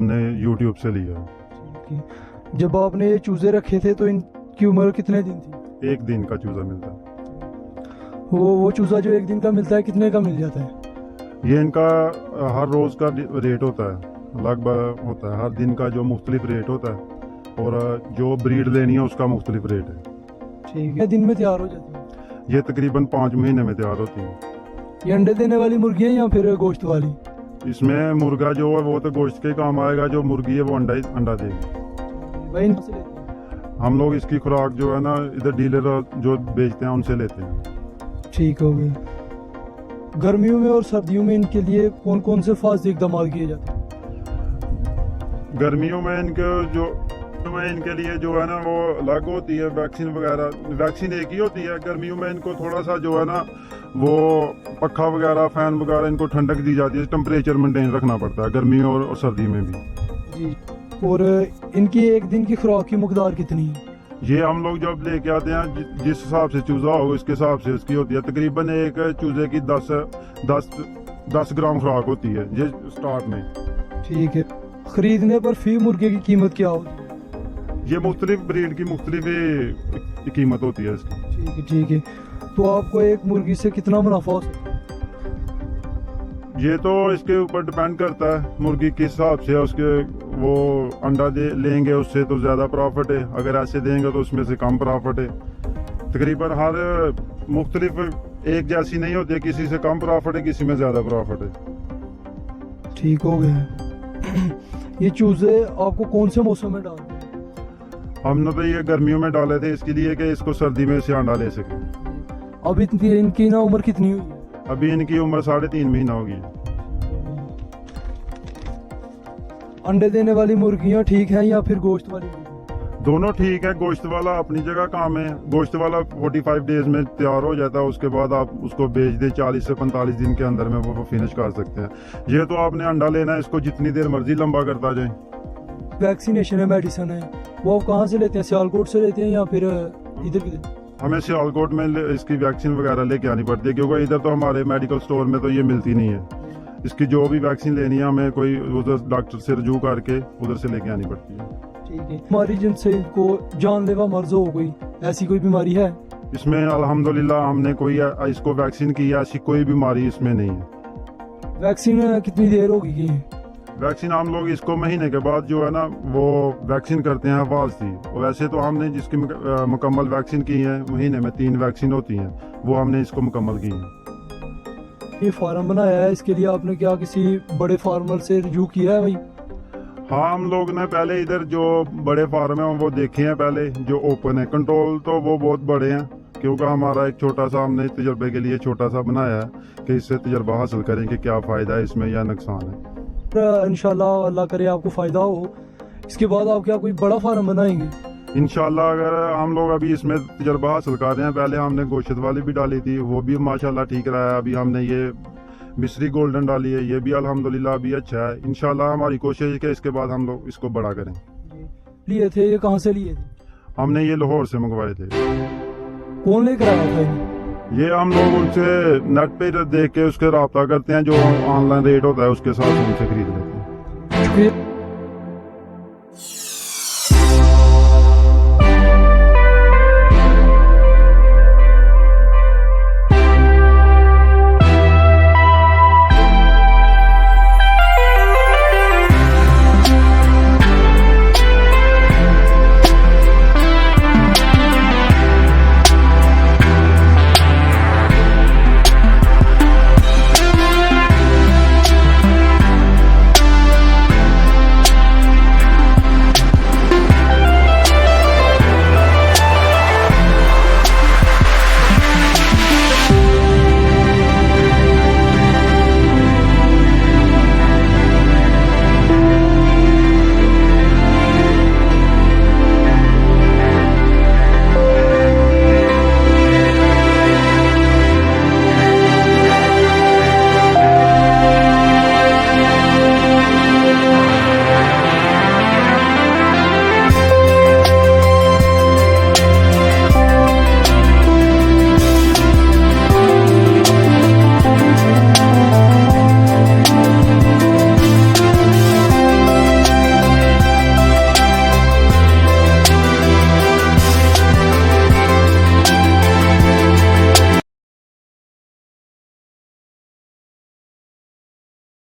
ने यूट्यूब से लिया। जब आपने ये चूजे रखे थे तो इनकी उम्र कितने दिन थी? 1 दिन का चूजा मिलता है। वो चूजा जो 1 दिन का मिलता है कितने का मिल जाता है? ये इनका हर रोज़ का रेट होता है, लगभग होता है हर दिन का जो मुख्तलिफ रेट होता है, और जो ब्रीड लेनी है उसका मुख्तलिफ रेट है। ठीक है। दिन में तैयार हो जाती है? ये तकरीबन 5 महीने में तैयार होती है। ये अंडे देने वाली मुर्गी है या फिर गोश्त वाली? इसमें मुर्गा जो है वो तो गोश्त के काम आएगा, जो मुर्गी है वो अंडा देगी। भाई इनसे लेते हैं? हम लोग इसकी खुराक जो है ना इधर डीलर जो बेचते हैं उनसे लेते हैं। ठीक हो गया। गर्मियों में और सर्दियों में इनके लिए कौन कौन से फास्ट इकदाम किए जाते हैं? गर्मियों में इनके लिए जो है ना वो अलग होती है वैक्सीन वगैरह। वैक्सीन एक ही होती है। गर्मियों में इनको थोड़ा सा जो है ना वो पक्खा वगैरह फैन वगैरह इनको ठंडक दी जाती है, टेम्परेचर मेंटेन रखना पड़ता है गर्मी और सर्दी में भी। जी। और इनकी 1 दिन की खुराक की मकदार कितनी है? ये हम लोग जब लेके आते हैं जिस हिसाब से चूजा हो उसके हिसाब से इसकी होती है। तकरीबन एक चूजे की 10 ग्राम खुराक होती है ये स्टार्ट में। ठीक है। खरीदने पर फी मुर्गे की कीमत क्या होती है? ये मुख्तलिफ ब्रीड की मुख्तलिफ कीमत होती है इसकी। ठीक है, ठीक है। तो आपको एक मुर्गी से कितना मुनाफा हो सकता है? ये तो इसके ऊपर डिपेंड करता है मुर्गी किस हिसाब से उसके वो अंडा लेंगे उससे तो ज़्यादा प्रॉफिट है, अगर ऐसे देंगे तो उसमें से कम प्रॉफिट है। तकरीबन हर मुख्तलिफ एक जैसी नहीं होती, किसी से कम प्रॉफिट है किसी में ज़्यादा प्रॉफिट है। ठीक हो गया। ये चूजे आपको कौन से मौसम में डालते हैं? हमने तो ये गर्मियों में डाले थे इसके लिए कि इसको सर्दी में से अंडा ले सके। अब इनकी ना उम्र कितनी हुई है? अभी इनकी उम्र 3.5 महीना होगी। अंडे देने वाली मुर्गियां ठीक है या फिर गोश्त वाली? दोनों ठीक है। गोश्त वाला अपनी जगह काम है। गोश्त वाला 45 डेज में तैयार हो जाता है, उसके बाद आप उसको बेच दे 40 से 45 दिन के अंदर में वो फिनिश कर सकते हैं। ये तो आपने अंडा लेना है, इसको जितनी देर मर्जी लंबा करता जाए। वैक्सीनेशन है, मेडिसिन है, वो आप कहाँ से लेते हैं? सियालकोट से लेते हैं या फिर इधर की? हमें सियालकोट में इसकी वैक्सीन वगैरह लेके आनी पड़ती है, क्योंकि इधर तो हमारे मेडिकल स्टोर में तो ये मिलती नहीं है। इसकी जो भी वैक्सीन लेनी है हमें कोई उधर डॉक्टर से रजू करके उधर से लेके आनी पड़ती है। ठीक है। हमारी जिनसे इनको जानलेवा मर्ज हो गई, ऐसी कोई बीमारी है? इसमें अल्हम्दुलिल्लाह हमने कोई इसको वैक्सीन की है, ऐसी कोई बीमारी इसमें नहीं है। वैक्सीन कितनी देर होगी की? वैक्सीन हम लोग इसको महीने के बाद जो है ना वो वैक्सीन करते हैं हवास थी। वैसे तो हमने जिसकी मुकम्मल वैक्सीन की है महीने में 3 वैक्सीन होती हैं, वो हमने इसको मुकम्मल की है। ये फार्म बनाया है, इसके लिए आपने क्या किसी बड़े फार्मर से रिव्यू किया है भाई? हाँ, हम लोग ने पहले इधर जो बड़े फार्म है वो देखे हैं पहले, जो ओपन है। कंट्रोल तो वो बहुत बड़े हैं, क्योंकि हमारा एक छोटा सा हमने तजर्बे के लिए छोटा सा बनाया है कि इससे तजर्बा हासिल करें कि क्या फ़ायदा है इसमें या नुकसान है। इंशाल्लाह अल्लाह करे आपको फ़ायदा हो। इसके बाद आप क्या कोई बड़ा फार्म बनाएंगे? इंशाल्लाह। अगर हम लोग अभी इसमें तजर्बा हासिल कर रहे हैं, पहले हमने गोश्त वाली भी डाली थी, वो भी माशाल्लाह ठीक रहा है। अभी हमने ये मिस्री गोल्डन डाली है, ये भी अल्हम्दुलिल्लाह अभी अच्छा है। इंशाल्लाह हमारी कोशिश है कि इसके बाद हम लोग इसको बड़ा करें। लिए थे ये कहाँ से लिए थे? हमने ये लाहौर से मंगवाए थे। कौन लेकर आया था ये हम लोग उनसे नेट पे देख के उसके रब्ता करते हैं, जो ऑनलाइन रेट होता है उसके साथ उनसे खरीद लेते हैं।